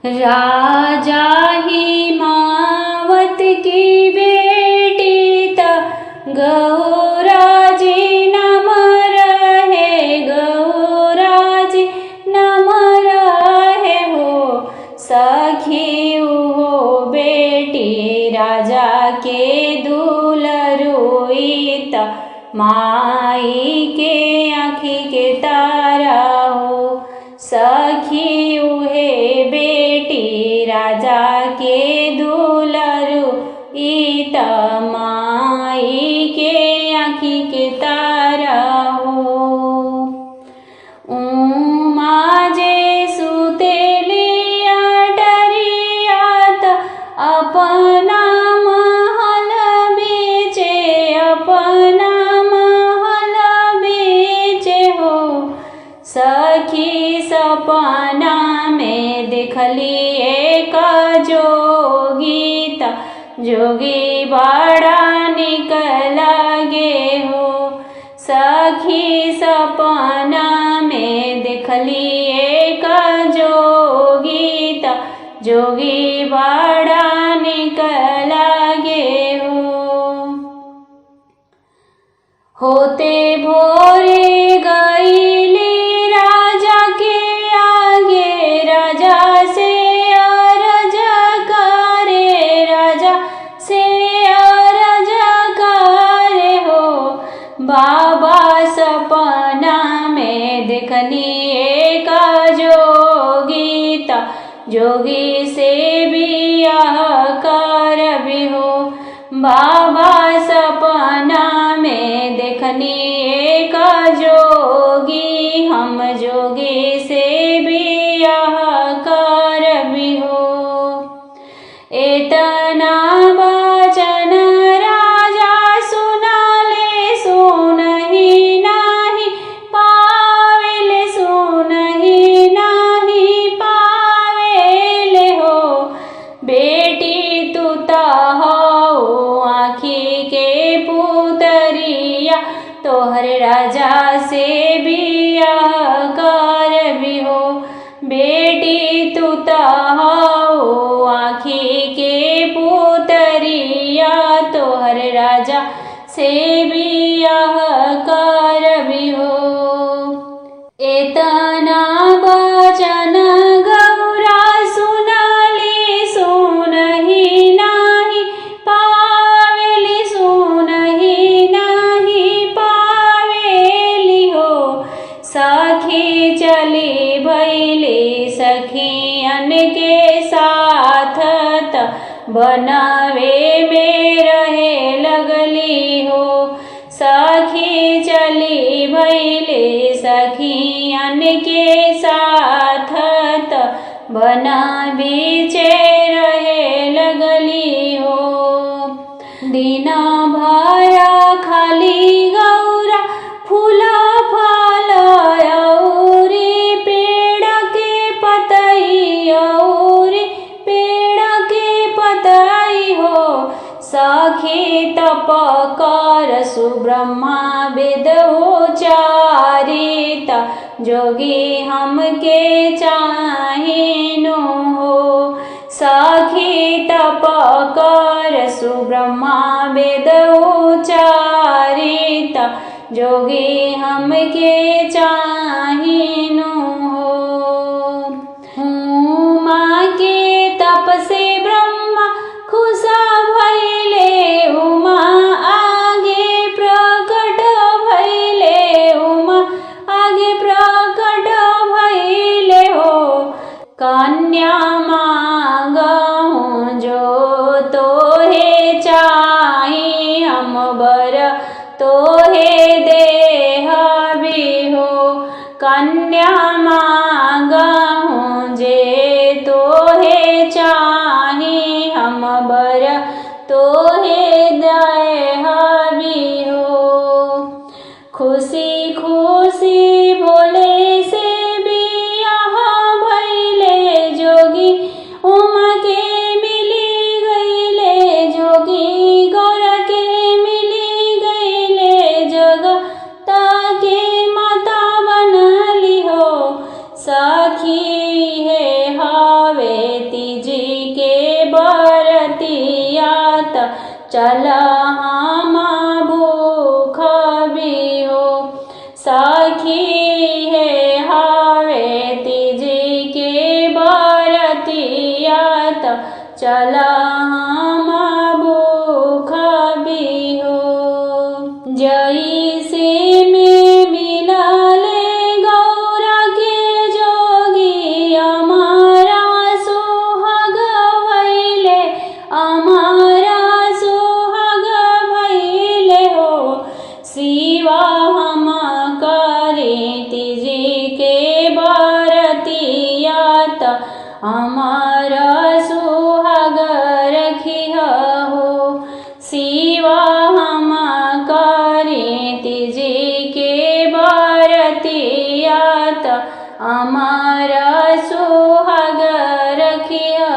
राजा हिमावत की बेटी त गौराजी नम रहे, गौराजी नम रहे हो। सखी हो बेटी राजा के दुलरुई त माई के आँखी के तारा हो। सखी उहे बेटी राजा के दुलरुई त माई के आँखी के तारा हो। उमा जे सुतेली अटरिया त अपना महल बेचे, अपना महल बेचे हो। सखी सपना में देखली एक जोगी त जोगी बड़ा निक लागे हो। सखी सपना में देखली एक जोगी त जोगी बड़ा निक लागे हो। होते भोरे गईली राजा के आगे, राजा से अरज करे, राजा से अरज करे हो। बाबा सपना में देखनी एक जोगी त जोगी से बियाह करबी हो। बाबा सपना में देखनी एक जोगी, हम जोगी से बियाह करबी हो। एतना वचन राजा सुनले, सुनहि नाही पावेले, सुनहि नाही पावेले हो। बेटी तू त हऊ आँखी के पुतरिया, तोहर राजा से बियाह करबी हो। बेटी तू त हऊ आँखी के पुतरिया, तोहर राजा से बियाह करबी हो। एतना वचन गौरा सुनली, सुनहि नाही पावेली, सुनहि नाही पावेली हो। सखी चली भैली सखियन के साथ त बनवे में रहे लगली हो। सखी चली भैली सखियन के साथ त बन बीचे रहे लगली हो। दिन भर खाली गौरा फूल फल औरी पेड़ के पतई, औरी पेड़ के पतई हो। सखी तप कर सुब्रह्मा वेद उचारित, जोगी हमके चाहिनु हो। सखी तप कर सुब्रह्मा वेद उचारित, जोगी हमके चाहिनु हो। उमा के तप से ब्रह्मा खुश भइले, उमा आगे प्रकट भइले, उमा आगे प्रकट भइले हो। कन्या मांगहु जो तोहे चाही, हम बर तोहे देहबी हो। कन्या मांगहु जे तोहे चाही, हम बर तोहे देहबी हो। खुशी खुशी भोले से बियाह भइले, जोगी उमा के मिली गईले, जोगी गौरा के मिली गईले, जगता के माता बनली हो। सखी है हवे तीजी के बरतियात चला हम भूख बिहो सखी है हावे तीजी के बरतियात चला हम भूख बिहो जैसे में मिलले गौरा के जोगी हमारा सुहाग भइले हमारा सुहाग भइले हो शिवा हम करे तीजी के बरतियात हमारा सुहाग रखिया हो शिवा हम करे तीजी के बरतियात हमारा सुहाग रखिया